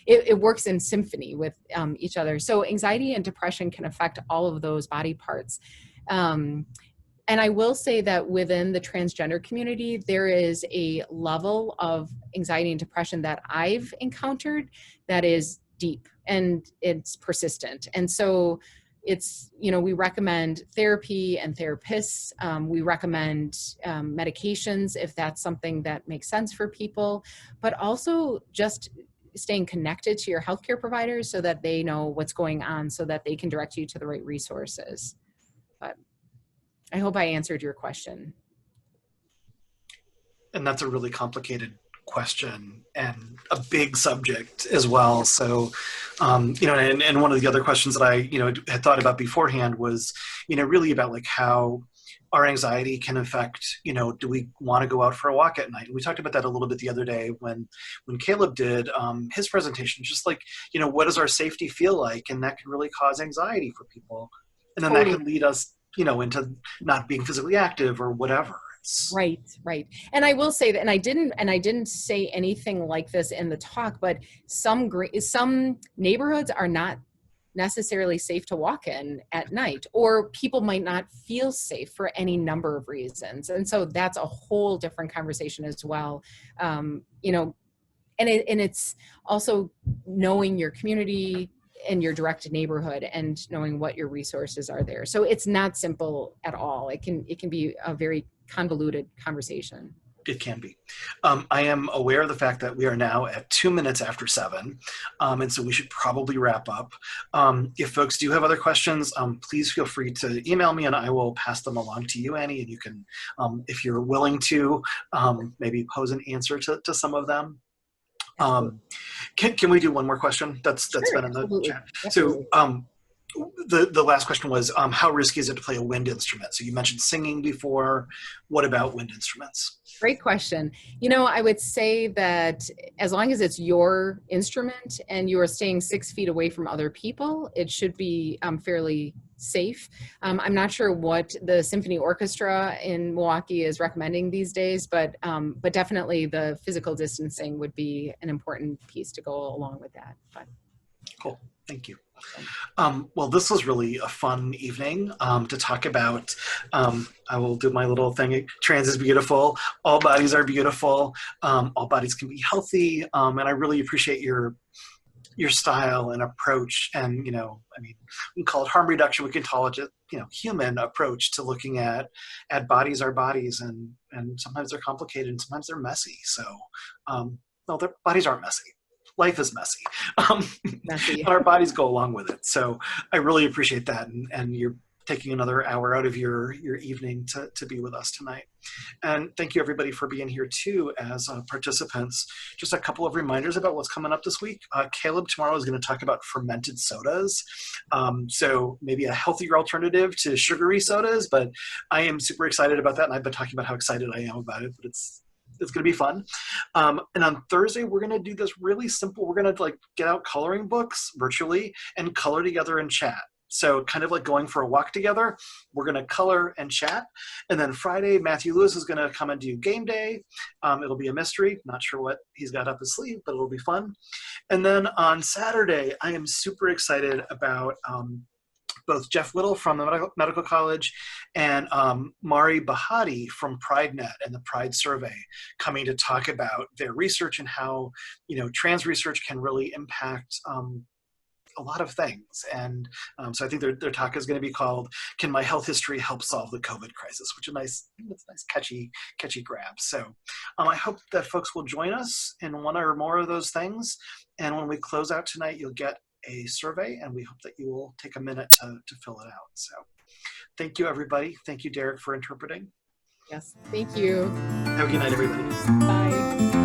it works in symphony with each other. So anxiety and depression can affect all of those body parts. And I will say that within the transgender community, there is a level of anxiety and depression that I've encountered that is deep and it's persistent. And so it's, we recommend therapy and therapists. We recommend medications if that's something that makes sense for people, but also just staying connected to your healthcare providers so that they know what's going on so that they can direct you to the right resources. But I hope I answered your question. And that's a really complicated question and a big subject as well. So, and one of the other questions that I, had thought about beforehand was, really about like how our anxiety can affect, do we want to go out for a walk at night? And we talked about that a little bit the other day when Caleb did his presentation, just like, what does our safety feel like? And that can really cause anxiety for people. And then that can lead us, into not being physically active or whatever. Right. And I will say that, and I didn't say anything like this in the talk, but some neighborhoods are not necessarily safe to walk in at night, or people might not feel safe for any number of reasons. And so that's a whole different conversation as well. And it's also knowing your community in your direct neighborhood and knowing what your resources are there. So it's not simple at all. It can be a very convoluted conversation. It can be. I am aware of the fact that we are now at 2 minutes after 7, and so we should probably wrap up. If folks do have other questions, please feel free to email me and I will pass them along to you, Annie, and you can, if you're willing to, maybe pose an answer to some of them. Can we do one more question? That's Sure, been in the absolutely. chat. Absolutely. So the last question was, how risky is it to play a wind instrument? So you mentioned singing before. What about wind instruments? Great question. I would say that as long as it's your instrument and you are staying 6 feet away from other people, it should be fairly safe. I'm not sure what the symphony orchestra in Milwaukee is recommending these days, but definitely the physical distancing would be an important piece to go along with that. But. Cool. Thank you. Well, this was really a fun evening to talk about. I will do my little thing. Trans is beautiful. All bodies are beautiful. All bodies can be healthy. And I really appreciate your style and approach. And, we can call it harm reduction. We can call it, human approach to looking at bodies are bodies. And sometimes they're complicated and sometimes they're messy. So, no, their bodies aren't messy. Life is messy. Messy. But our bodies go along with it. So I really appreciate that. And you're taking another hour out of your evening to be with us tonight. And thank you everybody for being here too as participants. Just a couple of reminders about what's coming up this week. Caleb tomorrow is going to talk about fermented sodas. So maybe a healthier alternative to sugary sodas, but I am super excited about that. And I've been talking about how excited I am about it, but it's going to be fun. And on Thursday, we're going to do this really simple. We're going to get out coloring books virtually and color together and chat. So kind of like going for a walk together, we're going to color and chat. And then Friday, Matthew Lewis is going to come and do game day. It'll be a mystery. Not sure what he's got up his sleeve, but it'll be fun. And then on Saturday, I am super excited about both Jeff Little from the Medical College and Mari Bahati from PrideNet and the Pride Survey coming to talk about their research and how, trans research can really impact a lot of things. And so I think their talk is going to be called, "Can My Health History Help Solve the COVID Crisis?" which is a nice catchy grab. So I hope that folks will join us in one or more of those things. And when we close out tonight, you'll get a survey, and we hope that you will take a minute to fill it out. So thank you, everybody. Thank you, Derek, for interpreting. Yes, thank you. Have a good night, everybody. Bye.